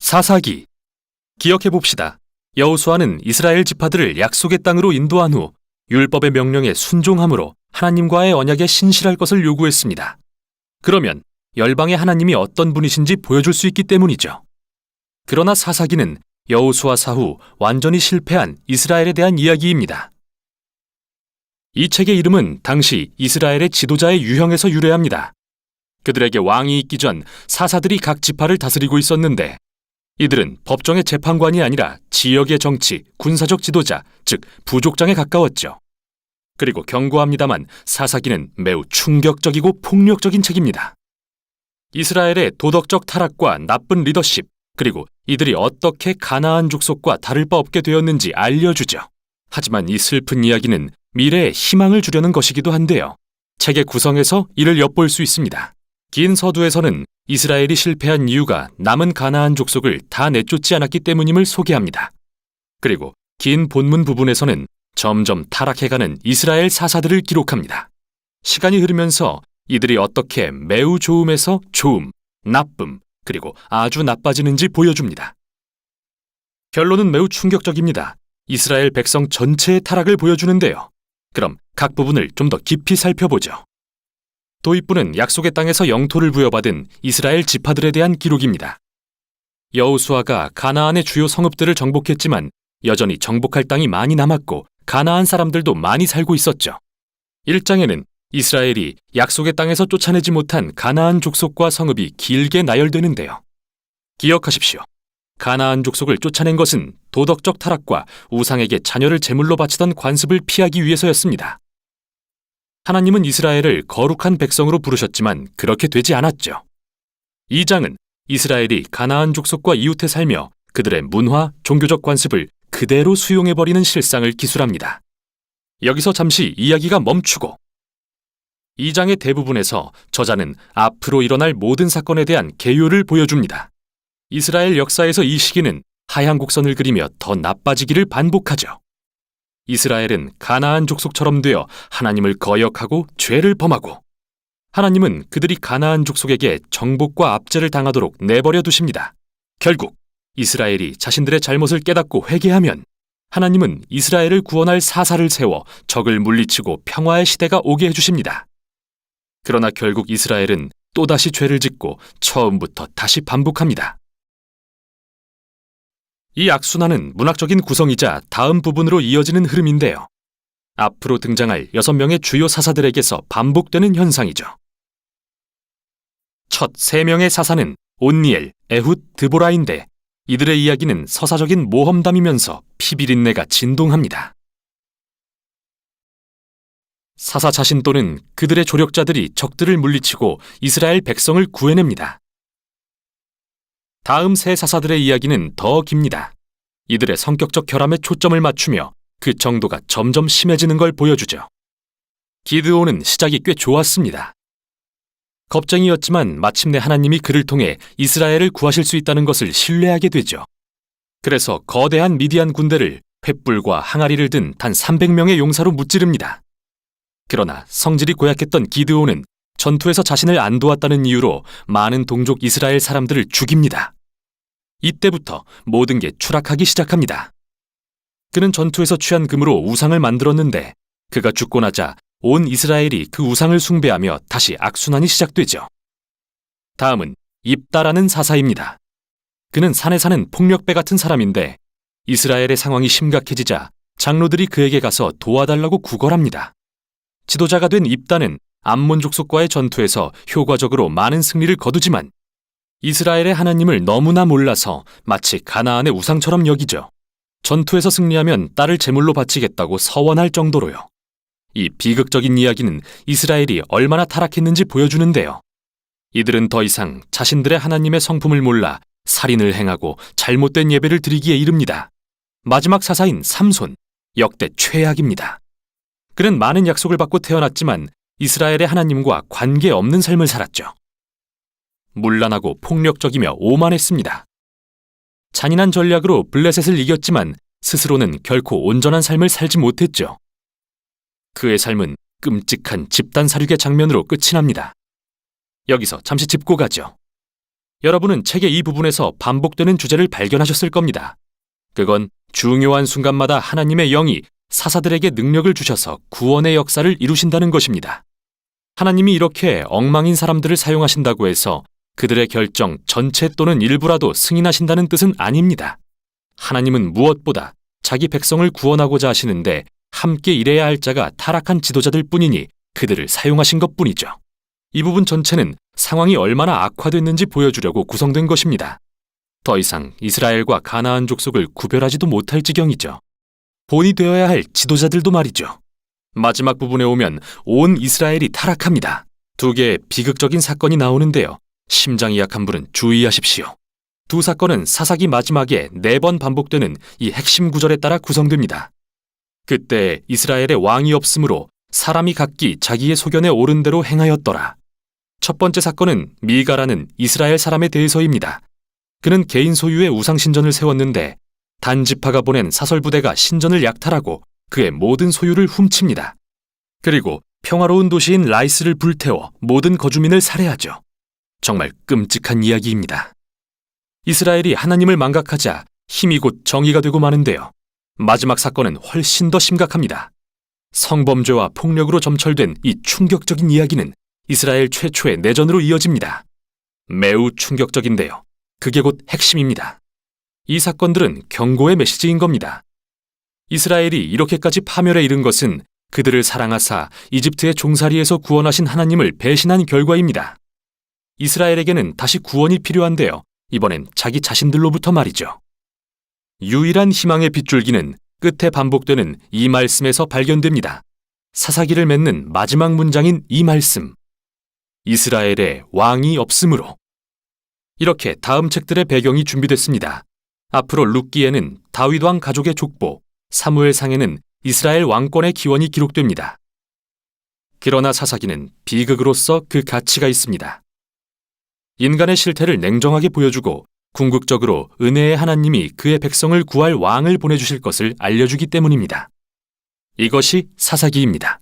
사사기. 기억해봅시다. 여호수아는 이스라엘 지파들을 약속의 땅으로 인도한 후 율법의 명령에 순종함으로 하나님과의 언약에 신실할 것을 요구했습니다. 그러면 열방의 하나님이 어떤 분이신지 보여줄 수 있기 때문이죠. 그러나 사사기는 여호수아 사후 완전히 실패한 이스라엘에 대한 이야기입니다. 이 책의 이름은 당시 이스라엘의 지도자의 유형에서 유래합니다. 그들에게 왕이 있기 전 사사들이 각 지파를 다스리고 있었는데 이들은 법정의 재판관이 아니라 지역의 정치, 군사적 지도자, 즉 부족장에 가까웠죠. 그리고 경고합니다만 사사기는 매우 충격적이고 폭력적인 책입니다. 이스라엘의 도덕적 타락과 나쁜 리더십, 그리고 이들이 어떻게 가나안 족속과 다를 바 없게 되었는지 알려주죠. 하지만 이 슬픈 이야기는 미래에 희망을 주려는 것이기도 한데요. 책의 구성에서 이를 엿볼 수 있습니다. 긴 서두에서는 이스라엘이 실패한 이유가 남은 가나안 족속을 다 내쫓지 않았기 때문임을 소개합니다. 그리고 긴 본문 부분에서는 점점 타락해가는 이스라엘 사사들을 기록합니다. 시간이 흐르면서 이들이 어떻게 매우 좋음에서 좋음, 나쁨, 그리고 아주 나빠지는지 보여줍니다. 결론은 매우 충격적입니다. 이스라엘 백성 전체의 타락을 보여주는데요. 그럼 각 부분을 좀 더 깊이 살펴보죠. 도입부는 약속의 땅에서 영토를 부여받은 이스라엘 지파들에 대한 기록입니다. 여호수아가 가나안의 주요 성읍들을 정복했지만 여전히 정복할 땅이 많이 남았고 가나안 사람들도 많이 살고 있었죠. 1장에는 이스라엘이 약속의 땅에서 쫓아내지 못한 가나안 족속과 성읍이 길게 나열되는데요. 기억하십시오. 가나안 족속을 쫓아낸 것은 도덕적 타락과 우상에게 자녀를 제물로 바치던 관습을 피하기 위해서였습니다. 하나님은 이스라엘을 거룩한 백성으로 부르셨지만 그렇게 되지 않았죠. 2장은 이스라엘이 가나안 족속과 이웃해 살며 그들의 문화, 종교적 관습을 그대로 수용해버리는 실상을 기술합니다. 여기서 잠시 이야기가 멈추고 2장의 대부분에서 저자는 앞으로 일어날 모든 사건에 대한 개요를 보여줍니다. 이스라엘 역사에서 이 시기는 하얀 곡선을 그리며 더 나빠지기를 반복하죠. 이스라엘은 가나안 족속처럼 되어 하나님을 거역하고 죄를 범하고 하나님은 그들이 가나안 족속에게 정복과 압제를 당하도록 내버려 두십니다. 결국 이스라엘이 자신들의 잘못을 깨닫고 회개하면 하나님은 이스라엘을 구원할 사사를 세워 적을 물리치고 평화의 시대가 오게 해주십니다. 그러나 결국 이스라엘은 또다시 죄를 짓고 처음부터 다시 반복합니다. 이 악순환은 문학적인 구성이자 다음 부분으로 이어지는 흐름인데요. 앞으로 등장할 6명의 주요 사사들에게서 반복되는 현상이죠. 첫 3명의 사사는 온니엘, 에훗, 드보라인데 이들의 이야기는 서사적인 모험담이면서 피비린내가 진동합니다. 사사 자신 또는 그들의 조력자들이 적들을 물리치고 이스라엘 백성을 구해냅니다. 다음 세 사사들의 이야기는 더 깁니다. 이들의 성격적 결함에 초점을 맞추며 그 정도가 점점 심해지는 걸 보여주죠. 기드온은 시작이 꽤 좋았습니다. 겁쟁이였지만 마침내 하나님이 그를 통해 이스라엘을 구하실 수 있다는 것을 신뢰하게 되죠. 그래서 거대한 미디안 군대를 횃불과 항아리를 든 단 300명의 용사로 무찌릅니다. 그러나 성질이 고약했던 기드온은 전투에서 자신을 안 도왔다는 이유로 많은 동족 이스라엘 사람들을 죽입니다. 이때부터 모든 게 추락하기 시작합니다. 그는 전투에서 취한 금으로 우상을 만들었는데 그가 죽고 나자 온 이스라엘이 그 우상을 숭배하며 다시 악순환이 시작되죠. 다음은 입다라는 사사입니다. 그는 산에 사는 폭력배 같은 사람인데 이스라엘의 상황이 심각해지자 장로들이 그에게 가서 도와달라고 구걸합니다. 지도자가 된 입다는 암몬 족속과의 전투에서 효과적으로 많은 승리를 거두지만 이스라엘의 하나님을 너무나 몰라서 마치 가나안의 우상처럼 여기죠. 전투에서 승리하면 딸을 제물로 바치겠다고 서원할 정도로요. 이 비극적인 이야기는 이스라엘이 얼마나 타락했는지 보여주는데요. 이들은 더 이상 자신들의 하나님의 성품을 몰라 살인을 행하고 잘못된 예배를 드리기에 이릅니다. 마지막 사사인 삼손, 역대 최악입니다. 그는 많은 약속을 받고 태어났지만 이스라엘의 하나님과 관계없는 삶을 살았죠. 문란하고 폭력적이며 오만했습니다. 잔인한 전략으로 블레셋을 이겼지만 스스로는 결코 온전한 삶을 살지 못했죠. 그의 삶은 끔찍한 집단 살육의 장면으로 끝이 납니다. 여기서 잠시 짚고 가죠. 여러분은 책의 이 부분에서 반복되는 주제를 발견하셨을 겁니다. 그건 중요한 순간마다 하나님의 영이 사사들에게 능력을 주셔서 구원의 역사를 이루신다는 것입니다. 하나님이 이렇게 엉망인 사람들을 사용하신다고 해서 그들의 결정 전체 또는 일부라도 승인하신다는 뜻은 아닙니다. 하나님은 무엇보다 자기 백성을 구원하고자 하시는데 함께 일해야 할 자가 타락한 지도자들 뿐이니 그들을 사용하신 것뿐이죠. 이 부분 전체는 상황이 얼마나 악화됐는지 보여주려고 구성된 것입니다. 더 이상 이스라엘과 가나안 족속을 구별하지도 못할 지경이죠. 본이 되어야 할 지도자들도 말이죠. 마지막 부분에 오면 온 이스라엘이 타락합니다. 두 개의 비극적인 사건이 나오는데요. 심장이 약한 분은 주의하십시오. 두 사건은 사사기 마지막에 4번 반복되는 이 핵심 구절에 따라 구성됩니다. 그때 이스라엘에 왕이 없으므로 사람이 각기 자기의 소견에 옳은 대로 행하였더라. 첫 번째 사건은 미가라는 이스라엘 사람에 대해서입니다. 그는 개인 소유의 우상신전을 세웠는데 단지파가 보낸 사설부대가 신전을 약탈하고 그의 모든 소유를 훔칩니다. 그리고 평화로운 도시인 라이스를 불태워 모든 거주민을 살해하죠. 정말 끔찍한 이야기입니다. 이스라엘이 하나님을 망각하자 힘이 곧 정의가 되고 마는데요. 마지막 사건은 훨씬 더 심각합니다. 성범죄와 폭력으로 점철된 이 충격적인 이야기는 이스라엘 최초의 내전으로 이어집니다. 매우 충격적인데요. 그게 곧 핵심입니다. 이 사건들은 경고의 메시지인 겁니다. 이스라엘이 이렇게까지 파멸에 이른 것은 그들을 사랑하사 이집트의 종살이에서 구원하신 하나님을 배신한 결과입니다. 이스라엘에게는 다시 구원이 필요한데요. 이번엔 자기 자신들로부터 말이죠. 유일한 희망의 빗줄기는 끝에 반복되는 이 말씀에서 발견됩니다. 사사기를 맺는 마지막 문장인 이 말씀. 이스라엘에 왕이 없으므로. 이렇게 다음 책들의 배경이 준비됐습니다. 앞으로 룻기에는 다윗 왕 가족의 족보, 사무엘상에는 이스라엘 왕권의 기원이 기록됩니다. 그러나 사사기는 비극으로서 그 가치가 있습니다. 인간의 실태를 냉정하게 보여주고 궁극적으로 은혜의 하나님이 그의 백성을 구할 왕을 보내주실 것을 알려주기 때문입니다. 이것이 사사기입니다.